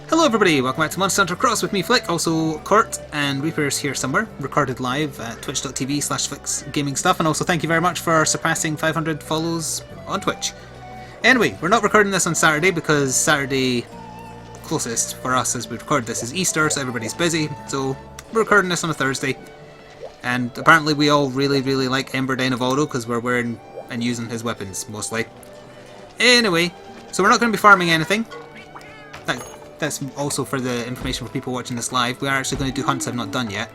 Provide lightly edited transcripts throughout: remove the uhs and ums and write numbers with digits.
Hello everybody, welcome back to Monster Hunter Cross with me Flick, also Kurt, and Reaper's here somewhere, recorded live at twitch.tv/Flick's Gaming Stuff, and also thank you very much for surpassing 500 follows on Twitch. Anyway, we're not recording this on Saturday because Saturday, closest for us as we record this, is Easter, so everybody's busy, so we're recording this on a Thursday. And apparently we all really like Ember Dynavoldo because we're wearing and using his weapons, mostly. Anyway, so we're not going to be farming anything. That's also for the information for people watching this live. We are actually going to do hunts I've not done yet.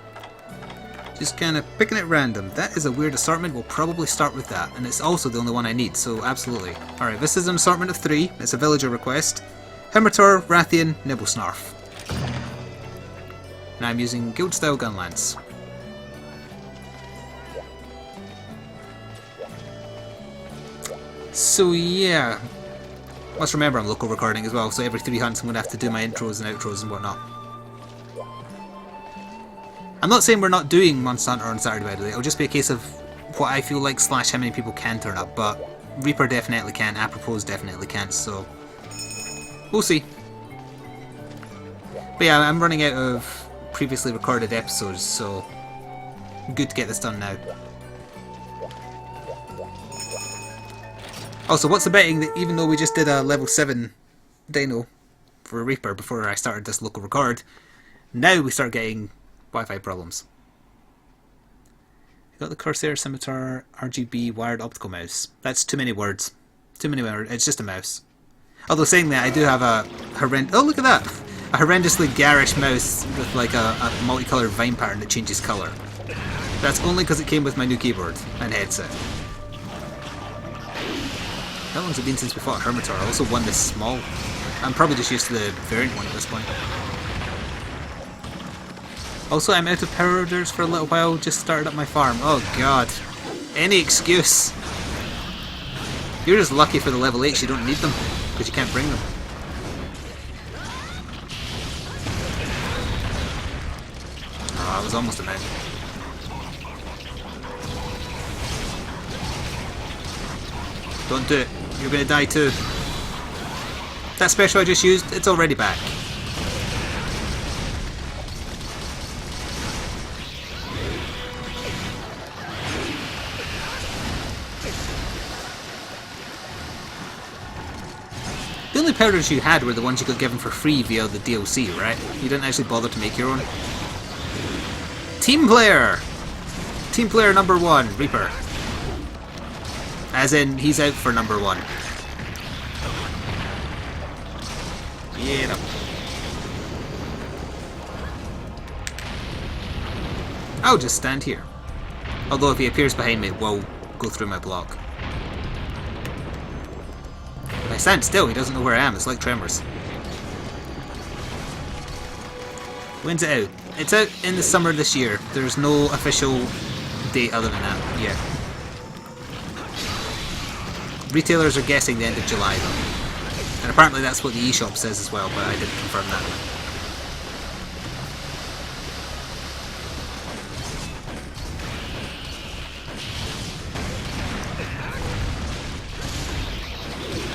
Just kind of picking it random. That is a weird assortment. We'll probably start with that. And it's also the only one I need, so absolutely. Alright, this is an assortment of 3. It's a villager request. Hermitaur, Rathian, Nibelsnarf. And I'm using guild style gun lance. So yeah. Must remember I'm local recording as well, so every 3 hunts I'm going to have to do my intros and outros and whatnot. I'm not saying we're not doing Monster Hunter on Saturday, by the way. It'll just be a case of what I feel like / how many people can turn up, but Reaper definitely can, Apropos definitely can't, so we'll see. But yeah, I'm running out of previously recorded episodes, so good to get this done now. Also, what's the betting that even though we just did a level 7 dino for a Reaper before I started this local record, now we start getting Wi-Fi problems. You got the Corsair Scimitar RGB wired optical mouse. That's too many words. Too many words. It's just a mouse. Although saying that, I do have a oh, look at that! A horrendously garish mouse with like a multicolored vine pattern that changes colour. That's only because it came with my new keyboard and headset. How long has it been since we fought Hermitaur? I also won this small. I'm probably just used to the variant one at this point. Also, I'm out of power orders for a little while, just started up my farm. Oh god. Any excuse. You're just lucky for the level 8s, you don't need them, because you can't bring them. Oh, I was almost a man. Don't do it. You're going to die too. That special I just used, it's already back. The only powders you had were the ones you got given for free via the DLC, right? You didn't actually bother to make your own. Team player! Team player number 1, Reaper. As in, he's out for number 1. Yeah. I'll just stand here. Although if he appears behind me, we'll go through my block. If I stand still, he doesn't know where I am. It's like Tremors. When's it out? It's out in the summer this year. There's no official date other than that yet. Retailers are guessing the end of July though. And apparently that's what the eShop says as well, but I didn't confirm that.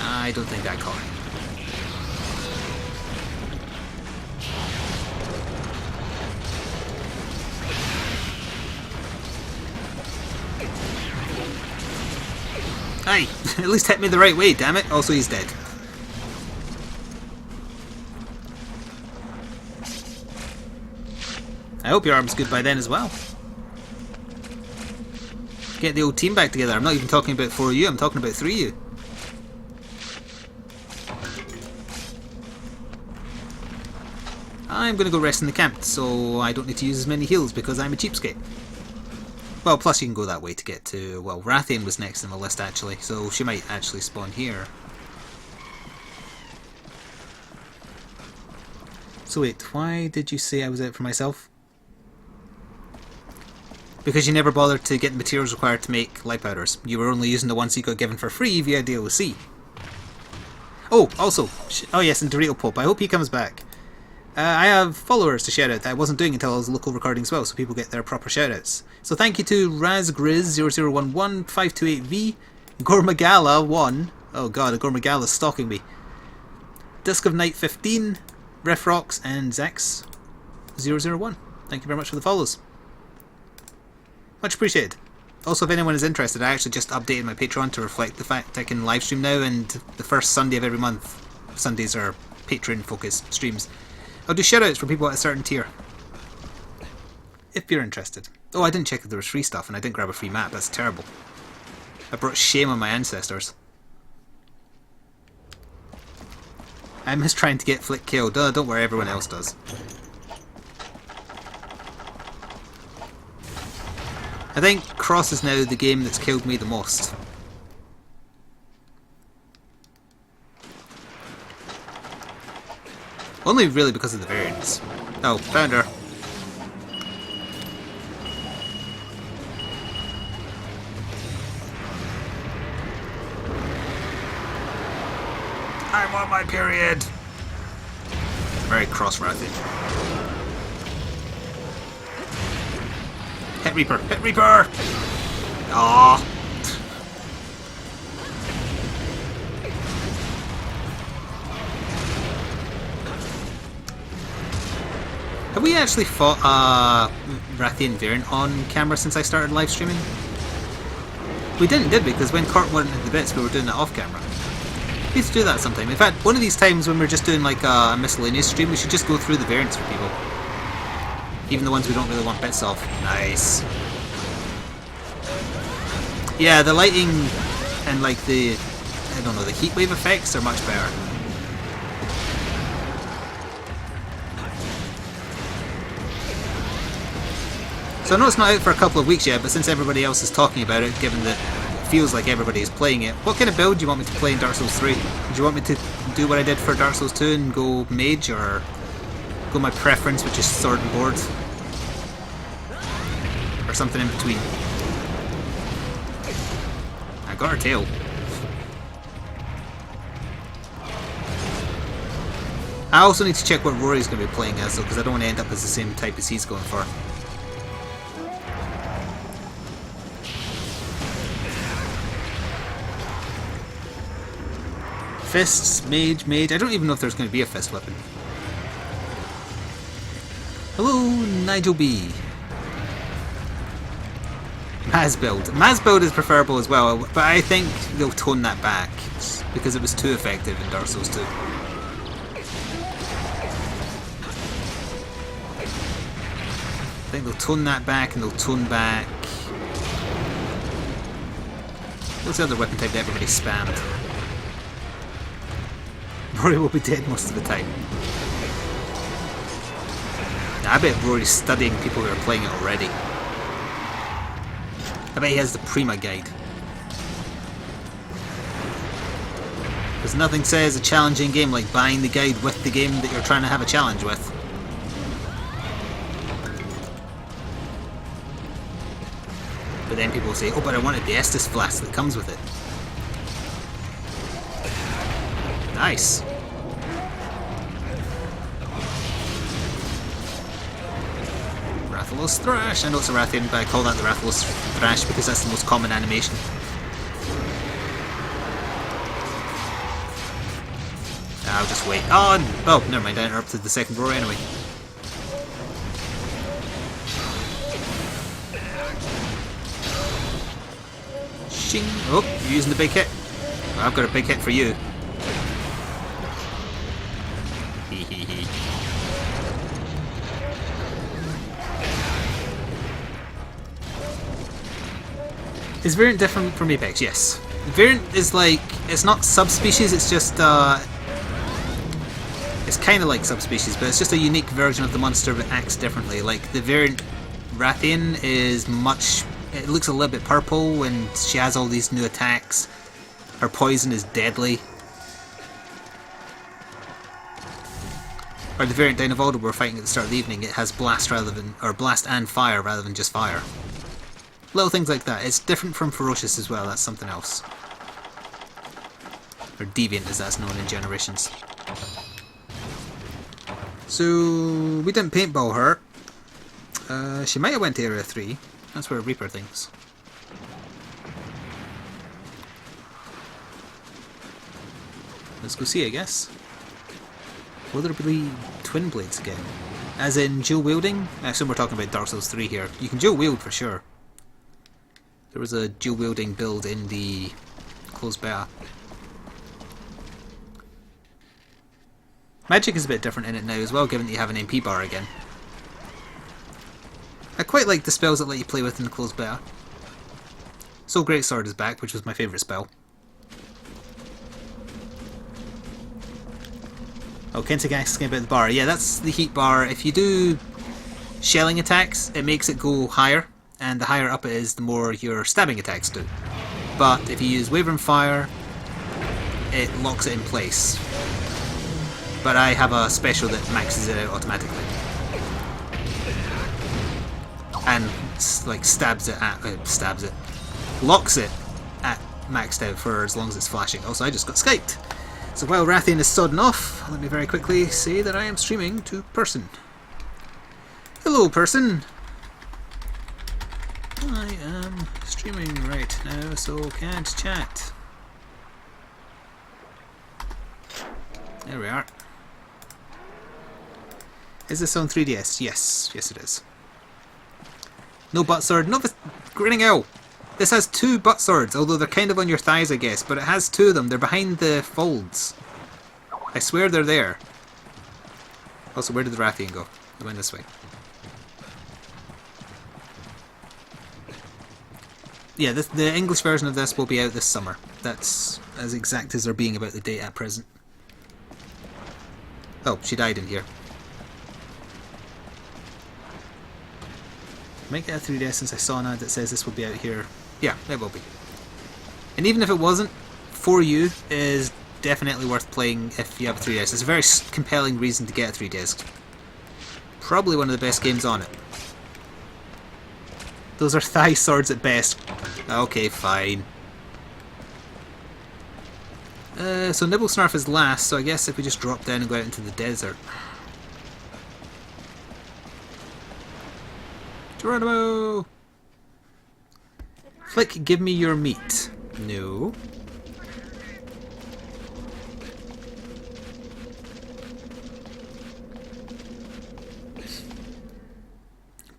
I don't think that caught him. Hey, at least hit me the right way, damn it. Also, he's dead. I hope your arm's good by then as well. Get the old team back together. I'm not even talking about 4 of you, I'm talking about 3 of you. I'm gonna go rest in the camp, so I don't need to use as many heals because I'm a cheapskate. Well, plus you can go that way to get to... Well, Rathian was next in the list actually, so she might actually spawn here. So wait, why did you say I was out for myself? Because you never bothered to get the materials required to make light powders. You were only using the ones you got given for free via DLC. Oh, also, oh yes, and Dorito Pope, I hope he comes back. I have followers to shout out that I wasn't doing until I was local recording as well, so people get their proper shoutouts. So thank you to Razgriz0011, 528V, Gormagala1, oh god, a Gormagala's stalking me, Disc of Night 15, Refrox and Zex001. Thank you very much for the follows. Much appreciated. Also, if anyone is interested, I actually just updated my Patreon to reflect the fact I can live stream now, and the first Sunday of every month, Sundays are Patreon focused streams. I'll do shoutouts for people at a certain tier. If you're interested. Oh, I didn't check if there was free stuff, and I didn't grab a free map. That's terrible. I brought shame on my ancestors. I miss trying to get Flick killed. Don't worry, everyone else does. I think Cross is now the game that's killed me the most. Only really because of the variants. Oh, found her. I'm on my period! Very cross routed. Hit Reaper! Hit Reaper! Aww. Have we actually fought Rathian variant on camera since I started live streaming? We didn't, did we? Because when Kurt went into the bits, we were doing it off camera. We need to do that sometime. In fact, one of these times when we're just doing like a miscellaneous stream, we should just go through the variants for people. Even the ones we don't really want bits of. Nice. Yeah, the lighting and like the, I don't know, the heatwave effects are much better. So I know it's not out for a couple of weeks yet, but since everybody else is talking about it, given that it feels like everybody is playing it, what kind of build do you want me to play in Dark Souls 3? Do you want me to do what I did for Dark Souls 2 and go mage, or go my preference, which is sword and board? Or something in between? I got her tail. I also need to check what Rory's going to be playing as though, because I don't want to end up as the same type as he's going for. Fists, mage. I don't even know if there's going to be a fist weapon. Hello, Nigel B. Maz build. Maz build is preferable as well, but I think they'll tone that back because it was too effective in Dark Souls 2. I think they'll tone that back, and they'll tone back. What's the other weapon type that everybody spammed? Rory will be dead most of the time. I bet Rory's studying people who are playing it already. I bet he has the Prima guide. Because nothing says a challenging game like buying the guide with the game that you're trying to have a challenge with. But then people will say, oh, but I wanted the Estus flask that comes with it. Nice. Rathalos Thrash. I know it's a Rathian, but I call that the Rathalos Thrash because that's the most common animation. I'll just wait. Oh, never mind. I interrupted the second roar anyway. Shing. Oh, you're using the big hit. Well, I've got a big hit for you. Is variant different from Apex? Yes. Variant is like, it's not subspecies, it's just, it's kind of like subspecies, but it's just a unique version of the monster that acts differently. Like, the variant Rathian is much, it looks a little bit purple and she has all these new attacks. Her poison is deadly. Or the variant Dynavolda we're fighting at the start of the evening, it has blast rather than, or blast and fire rather than just fire. Little things like that. It's different from Ferocious as well, that's something else. Or Deviant as that's known in Generations. So, we didn't paintball her. She might have went to Area 3. That's where Reaper thinks. Let's go see, I guess. Will there be twin blades again. As in dual wielding? I assume we're talking about Dark Souls 3 here. You can dual wield for sure. There was a dual wielding build in the closed beta. Magic is a bit different in it now as well, given that you have an MP bar again. I quite like the spells that let you play with in the closed beta. Soul Greatsword is back, which was my favourite spell. Oh, Kentic asking about the bar. Yeah, that's the heat bar. If you do shelling attacks, it makes it go higher, and the higher up it is, the more your stabbing attacks do. But if you use Wavering Fire, it locks it in place. But I have a special that maxes it out automatically. And like locks it at maxed out for as long as it's flashing. Also, I just got Skyped. So while Rathian is sodding off, let me very quickly say that I am streaming to Person. Hello, Person! I am streaming right now, so can't chat. There we are. Is this on 3DS? Yes. Yes it is. No butt sword. No, grinning owl! This has 2 butt swords, although they're kind of on your thighs, I guess, but it has 2 of them. They're behind the folds. I swear they're there. Also, where did the Rathian go? It went this way. Yeah, the English version of this will be out this summer. That's as exact as they're being about the date at present. Oh, she died in here. Might get a 3DS since I saw an ad that says this will be out here. Yeah, it will be. And even if it wasn't, For You is definitely worth playing if you have a 3DS. It's a very compelling reason to get a 3DS. Probably one of the best games on it. Those are thigh swords at best. Okay, fine. So Nibelsnarf is last, so I guess if we just drop down and go out into the desert. Geronimo! Flick, give me your meat. No.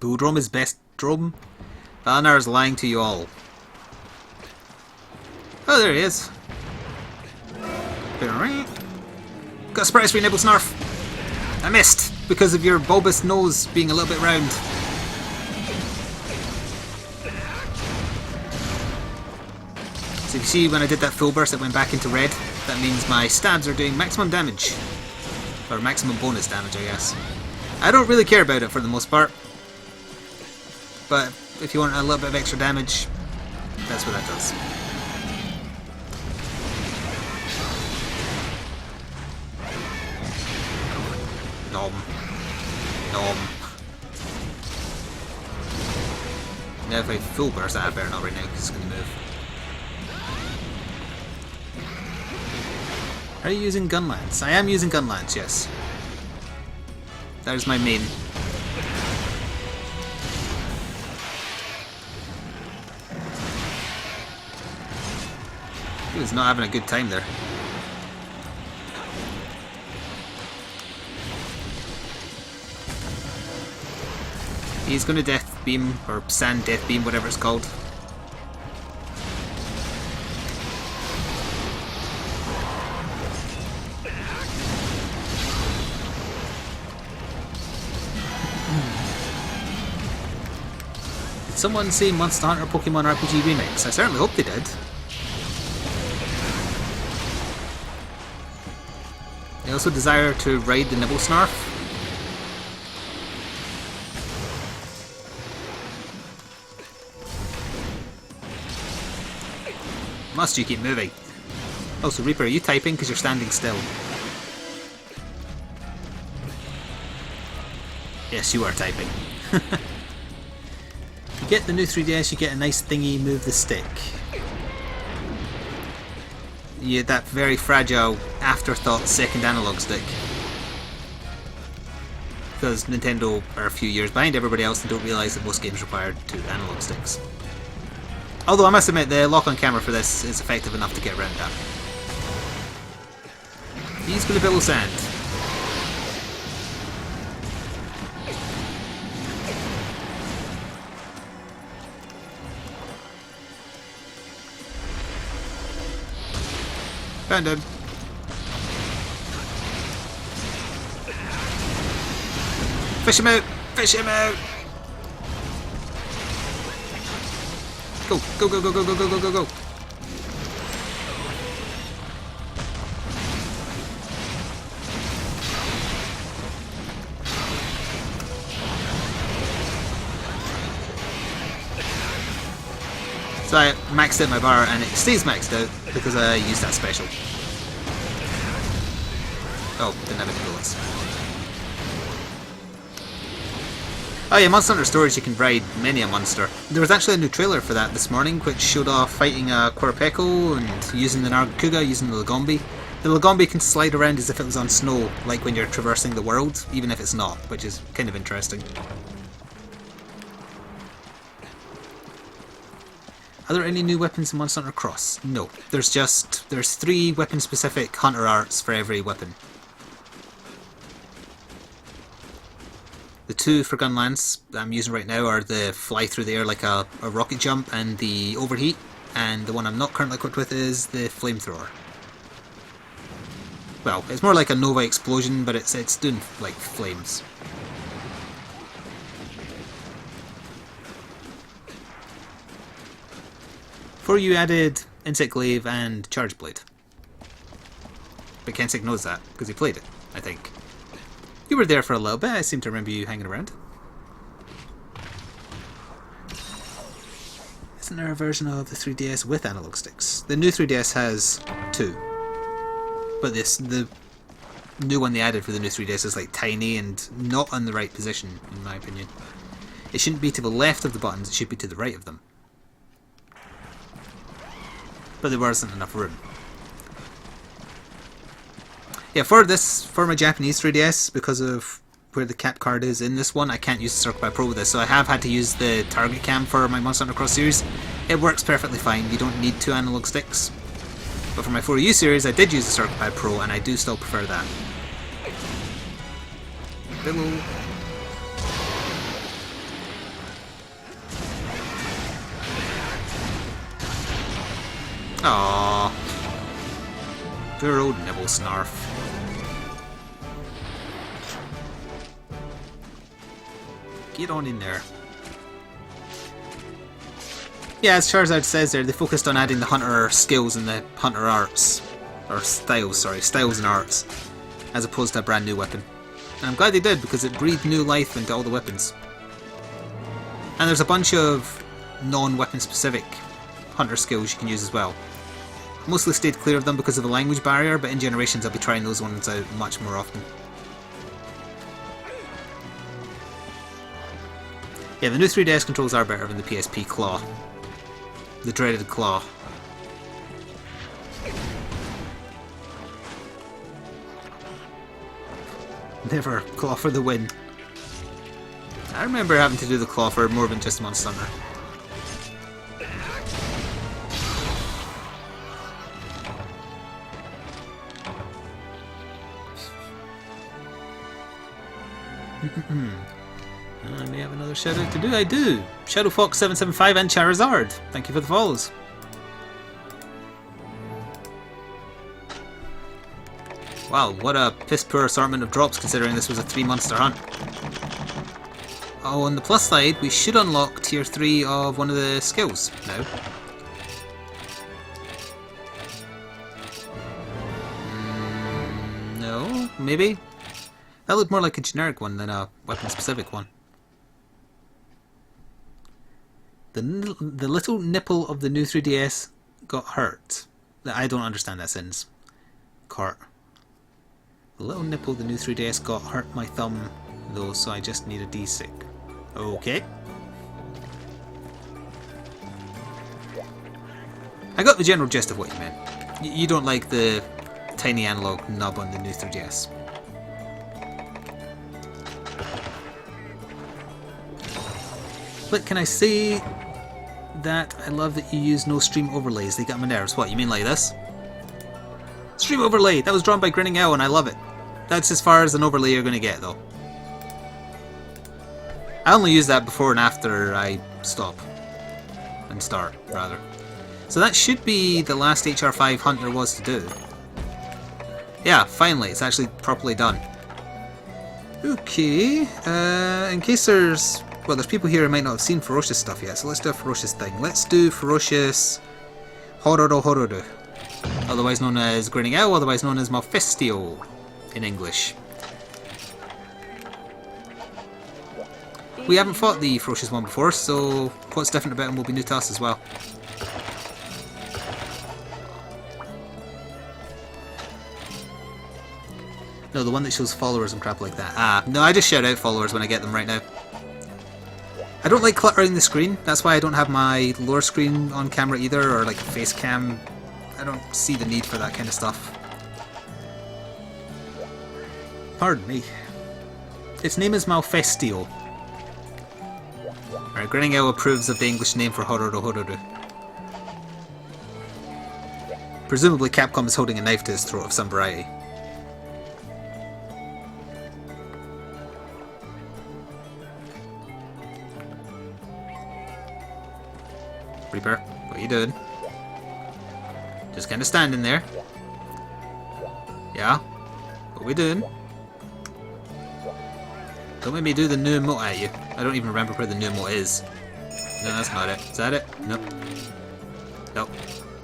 Budrom is best drum. Valnar is lying to you all. Oh, there he is. Got a surprise for you, Nibelsnarf. I missed because of your bulbous nose being a little bit round. So if you see when I did that full burst it went back into red, that means my stabs are doing maximum damage. Or maximum bonus damage, I guess. I don't really care about it for the most part. But if you want a little bit of extra damage, that's what that does. Nom. Nom. Now if I full burst that, I better not right now because it's going to move. Are you using Gunlance? I am using Gunlance, yes. That is my main. He was not having a good time there. He's going to Death Beam, or Sand Death Beam, whatever it's called. Did someone say Monster Hunter Pokemon RPG Remix? I certainly hope they did. I also desire to ride the Nibelsnarf. Must you keep moving? Also, Reaper, are you typing because you're standing still? Yes, you are typing. You get the new 3DS, you get a nice thingy, move the stick. You that very fragile afterthought second analog stick. Because Nintendo are a few years behind everybody else and don't realise that most games require 2 analog sticks. Although I must admit, the lock-on camera for this is effective enough to get around that. He's going to billow sand. Found him. Fish him out! Fish him out! Go! Go, go, go, go, go, go, go, go, go! So I maxed out my bar and it stays maxed out because I used that special. Oh, didn't have any bullets. Oh yeah, Monster Hunter Storage, you can ride many a monster. There was actually a new trailer for that this morning which showed off fighting a Quirpeco and using the Nargacuga, using the Lagombi. The Lagombi can slide around as if it was on snow, like when you're traversing the world, even if it's not, which is kind of interesting. Are there any new weapons in Monster Hunter Cross? No. There's 3 weapon specific hunter arts for every weapon. The 2 for Gun Lance that I'm using right now are the fly through the air like a rocket jump and the overheat, and the one I'm not currently equipped with is the flamethrower. Well, it's more like a Nova explosion, but it's doing like flames. Before you added Insect Glaive and Charge Blade. But Kensik knows that, because he played it, I think. You were there for a little bit, I seem to remember you hanging around. Isn't there a version of the 3DS with analog sticks? The new 3DS has 2. But the new one they added for the new 3DS is like tiny and not on the right position, in my opinion. It shouldn't be to the left of the buttons, it should be to the right of them. But there wasn't enough room. Yeah, for my Japanese 3DS, because of where the cap card is in this one, I can't use the Circle Pad Pro with this, so I have had to use the target cam for my Monster Hunter Cross series. It works perfectly fine, you don't need 2 analog sticks. But for my 4U series, I did use the Circle Pad Pro, and I do still prefer that. Hello. Aww. Poor old Nibelsnarf. Get on in there. Yeah, as Charizard says there, they focused on adding the hunter skills and the hunter arts. Or styles, sorry. Styles and arts. As opposed to a brand new weapon. And I'm glad they did, because it breathed new life into all the weapons. And there's a bunch of non-weapon specific hunter skills you can use as well. Mostly stayed clear of them because of the language barrier, but in Generations I'll be trying those ones out much more often. Yeah, the new 3DS controls are better than the PSP Claw. The dreaded Claw. Never Claw for the win. I remember having to do the Claw for more than just Monster Hunter. I may have another shout out to do. I do! ShadowFox775 and Charizard. Thank you for the follows. Wow, what a piss poor assortment of drops considering this was a 3-monster hunt. Oh, on the plus side, we should unlock tier 3 of one of the skills now. No, maybe? That looked more like a generic one than a weapon-specific one. The little nipple of the new 3DS got hurt. I don't understand that sentence. Cart. The little nipple of the new 3DS got hurt my thumb, though, so I just need a D-stick. Okay. I got the general gist of what you meant. You don't like the tiny analog nub on the new 3DS. But can I say that I love that you use no stream overlays? They got my nerves. What, you mean like this? Stream overlay! That was drawn by Grinning Owl and I love it. That's as far as an overlay you're going to get though. I only use that before and after I stop. And start, rather. So that should be the last HR5 hunt there was to do. Yeah, finally, it's actually properly done. Okay, in case there's... Well, there's people here who might not have seen Ferocious stuff yet, so let's do a Ferocious thing. Let's do Ferocious Hororu, otherwise known as Grinning Owl, otherwise known as Malfestio in English. We haven't fought the Ferocious one before, so what's different about him will be new to us as well. No, the one that shows followers and crap like that. Ah, no, I just shout out followers when I get them right now. I don't like cluttering the screen, that's why I don't have my lower screen on camera either, or like a face cam. I don't see the need for that kind of stuff. Pardon me. Its name is Malfestio. Alright, Grinning Owl approves of the English name for Hororu. Presumably Capcom is holding a knife to his throat of some variety. Reaper, what are you doing? Just kind of standing there. Yeah? What are we doing? Don't make me do the new emote at you. I don't even remember where the new emote is. No, that's not it. Is that it? Nope. Nope.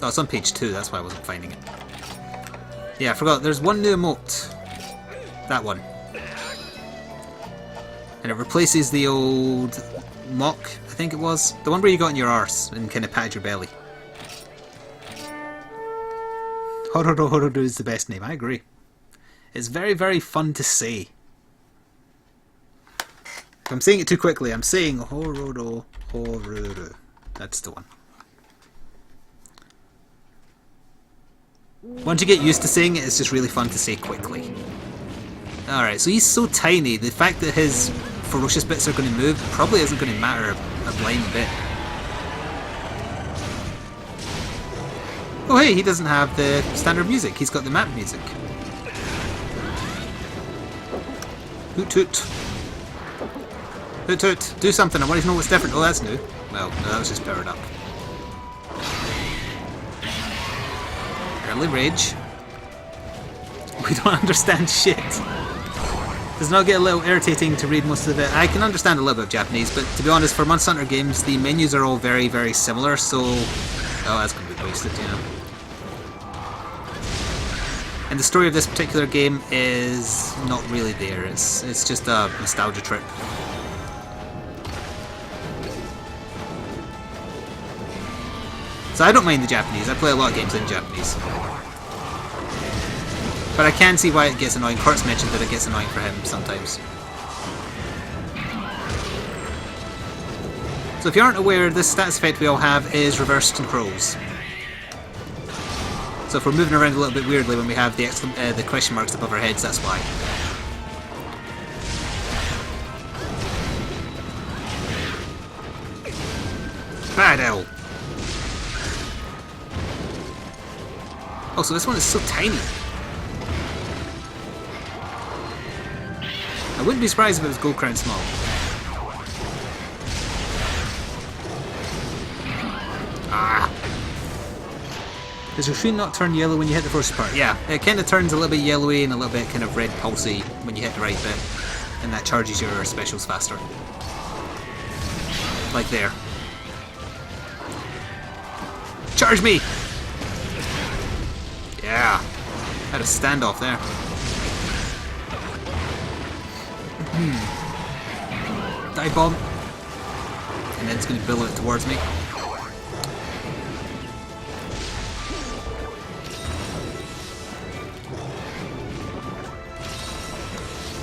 Oh, it's on page 2, that's why I wasn't finding it. Yeah, I forgot. There's one new emote. That one. And it replaces the old mock, I think it was. The one where you got in your arse and kind of patted your belly. Hororu is the best name, I agree. It's very, very fun to say. If I'm saying it too quickly, I'm saying Hororu. That's the one. Once you get used to saying it, it's just really fun to say quickly. Alright, so he's so tiny, the fact that his ferocious bits are going to move probably isn't going to matter a blind bit. Oh hey, he doesn't have the standard music, he's got the map music. Hoot toot. Hoot toot, do something, I want to know what's different. Oh, that's new. Well, no, that was just powered up. Early rage. We don't understand shit. Does not get a little irritating to read most of it. I can understand a little bit of Japanese, but to be honest, for Monster Hunter games, the menus are all very, very similar, so... Oh, that's going to be wasted, you know. And the story of this particular game is not really there. It's just a nostalgia trip. So I don't mind the Japanese. I play a lot of games in Japanese. But I can see why it gets annoying. Kurt's mentioned that it gets annoying for him sometimes. So if you aren't aware, this status effect we all have is reversed controls. So if we're moving around a little bit weirdly when we have the question marks above our heads, that's why. Bad L. Oh, so this one is so tiny. I wouldn't be surprised if it was Gold Crown small. Ah! Does your screen not turn yellow when you hit the first part? Yeah, it kind of turns a little bit yellowy and a little bit kind of red pulsy when you hit the right bit. And that charges your specials faster. Like there. Charge me! Yeah, had a standoff there. Dive bomb. And then it's going to billow it towards me.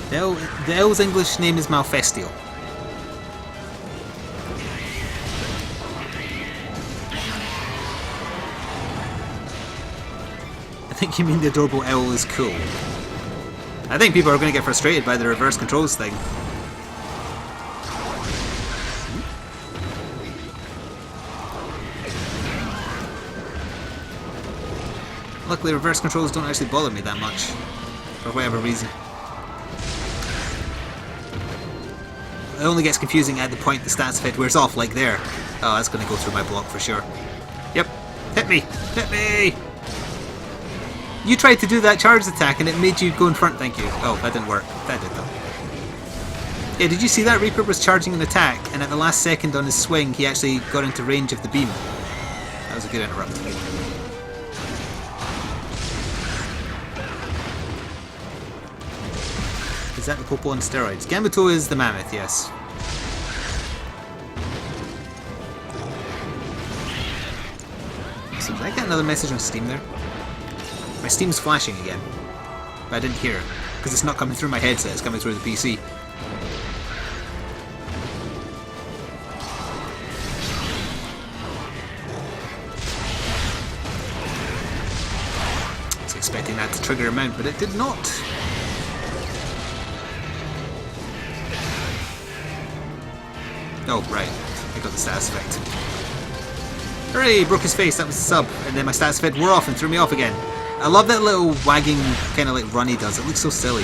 The owl's English name is Malfestio. I think you mean the adorable owl is cool. I think people are going to get frustrated by the reverse controls thing. Luckily reverse controls don't actually bother me that much, for whatever reason. It only gets confusing at the point the stats effect wears off, like there. Oh, that's going to go through my block for sure. Yep, hit me! Hit me! You tried to do that charge attack and it made you go in front, thank you. Oh, that didn't work. That did though. Yeah, did you see that? Reaper was charging an attack and at the last second on his swing he actually got into range of the beam. That was a good interrupt. Is that the Popo on steroids? Gambuto is the mammoth, yes. So did I get another message on Steam there? My Steam's flashing again. But I didn't hear it. Because it's not coming through my headset, it's coming through the PC. I was expecting that to trigger a mount, but it did not. Oh, right. I got the status effect. Hooray! Broke his face, that was the sub. And then my status effect wore off and threw me off again. I love that little wagging kind of like run he does. It looks so silly.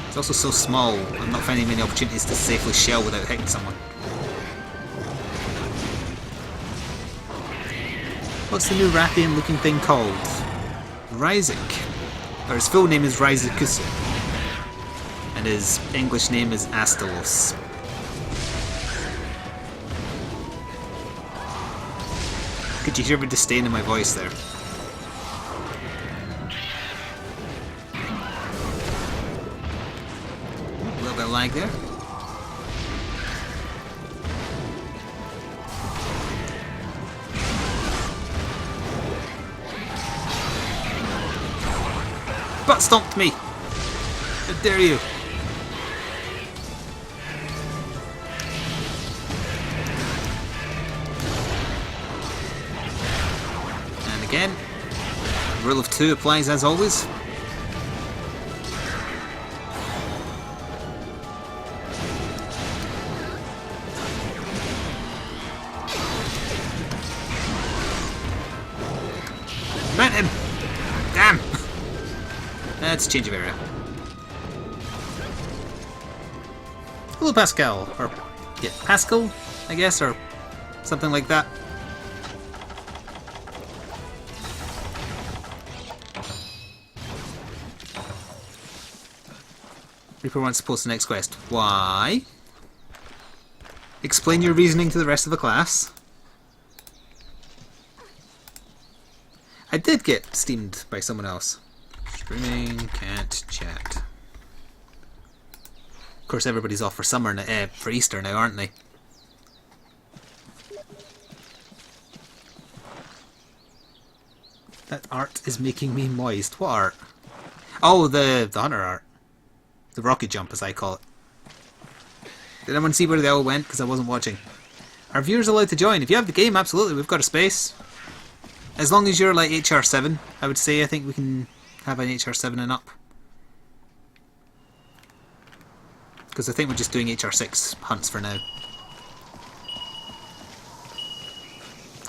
It's also so small. I'm not finding many opportunities to safely shell without hitting someone. What's the new Rathian looking thing called? Ryzik. Or his full name is Ryzikusu. And his English name is Astalos. Could you hear the disdain in my voice there? A little bit of lag there. Butt stomped me! How dare you! Again, rule of 2 applies as always. Mount him! Damn! That's a change of area. Hello Pascal, or yeah, Pascal, I guess, or something like that. Reaper wants to post the next quest. Why? Explain your reasoning to the rest of the class. I did get steamed by someone else. Streaming, can't chat. Of course, everybody's off for summer, for Easter now, aren't they? That art is making me moist. What art? Oh, the hunter art. The rocket jump, as I call it. Did anyone see where they all went? Because I wasn't watching. Are viewers allowed to join? If you have the game, absolutely. We've got a space. As long as you're like HR7, I would say. I think we can have an HR7 and up. Because I think we're just doing HR6 hunts for now.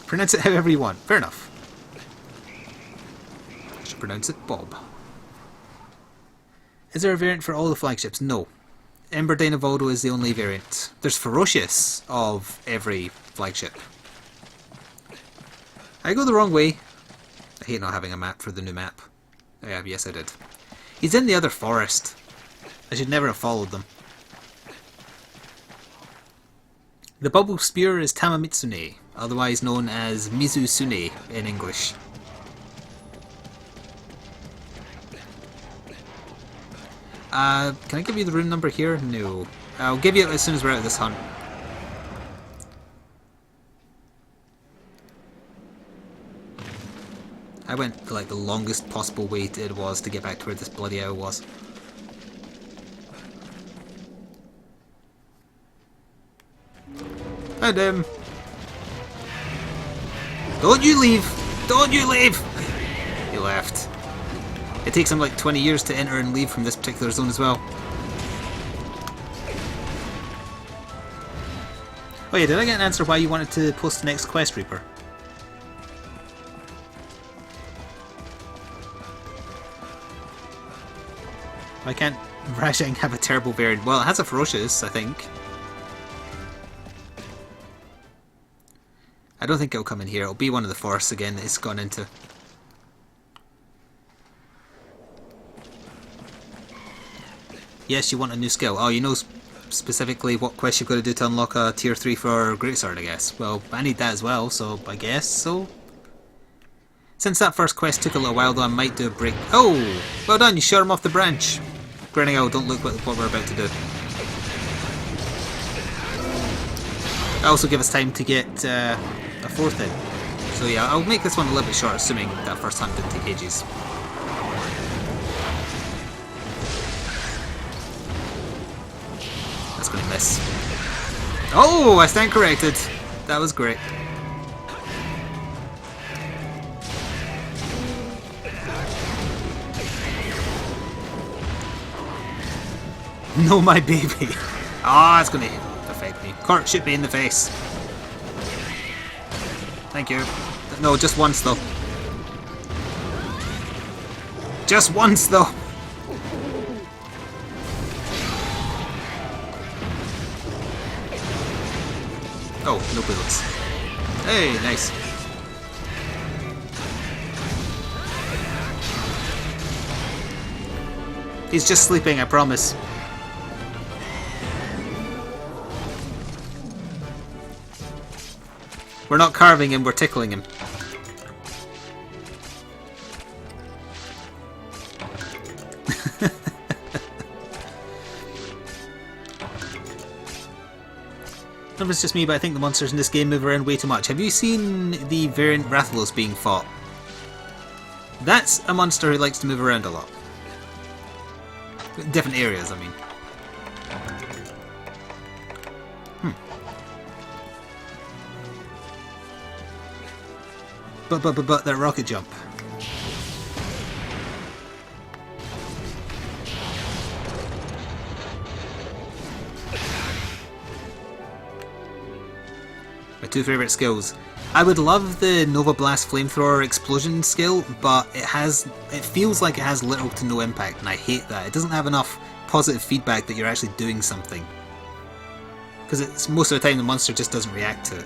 Pronounce it however you want. Fair enough. I should pronounce it Bob. Is there a variant for all the flagships? No. Ember Dynavoldo is the only variant. There's Ferocious of every flagship. I go the wrong way. I hate not having a map for the new map. Yeah, yes I did. He's in the other forest. I should never have followed them. The bubble spear is Tamamitsune, otherwise known as Mizutsune in English. Can I give you the room number here? No. I'll give you it as soon as we're out of this hunt. I went to like the longest possible way it was to get back to where this bloody owl was. And don't you leave! Don't you leave! He left. It takes him like 20 years to enter and leave from this particular zone as well. Oh yeah, did I get an answer why you wanted to post the next quest, Reaper? Why can't Rajang have a terrible variant? Well, it has a Ferocious, I think. I don't think it'll come in here. It'll be one of the forests again that it's gone into. Yes, you want a new skill. Oh, you know specifically what quest you've got to do to unlock a tier 3 for Greatsword, I guess. Well, I need that as well, so I guess so. Since that first quest took a little while, though, I might do a break. Oh! Well done, you shot him off the branch. Grinning Owl, don't look what we're about to do. That also give us time to get a fourth in. So yeah, I'll make this one a little bit short, assuming that first hunt didn't take ages. That's going to miss. Oh, I stand corrected. That was great. No, my baby. Ah, it's going to affect me. Kurt, shoot me in the face. Thank you. No, just once though. Just once though. Oh, no bullets. Hey, nice. He's just sleeping, I promise. We're not carving him, we're tickling him. I don't know if it's just me, but I think the monsters in this game move around way too much. Have you seen the variant Rathalos being fought? That's a monster who likes to move around a lot. Different areas, I mean. But that rocket jump. My two favourite skills. I would love the Nova Blast Flamethrower explosion skill, but it feels like it has little to no impact, and I hate that. It doesn't have enough positive feedback that you're actually doing something. Because it's most of the time the monster just doesn't react to it.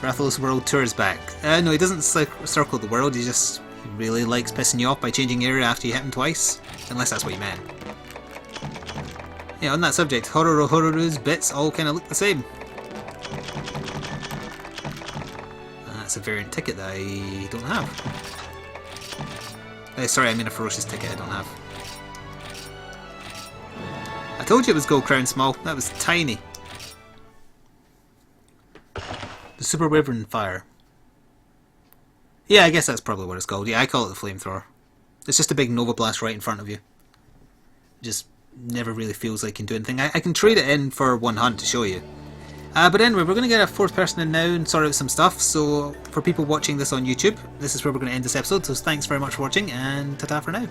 Rathalos World Tour is back. No, he doesn't circle the world, he just really likes pissing you off by changing area after you hit him twice. Unless that's what you meant. Yeah, on that subject, Hororu's bits all kind of look the same. That's a variant ticket that I don't have. Sorry, I mean a Ferocious ticket I don't have. I told you it was Gold Crown Small, that was tiny. The Super Wyvern Fire. Yeah, I guess that's probably what it's called. Yeah, I call it the Flamethrower. It's just a big Nova Blast right in front of you. Just never really feels like you can do anything. I can trade it in for one hunt to show you. But anyway, we're going to get a fourth person in now and sort out some stuff. So for people watching this on YouTube, this is where we're going to end this episode. So thanks very much for watching, and ta-ta for now.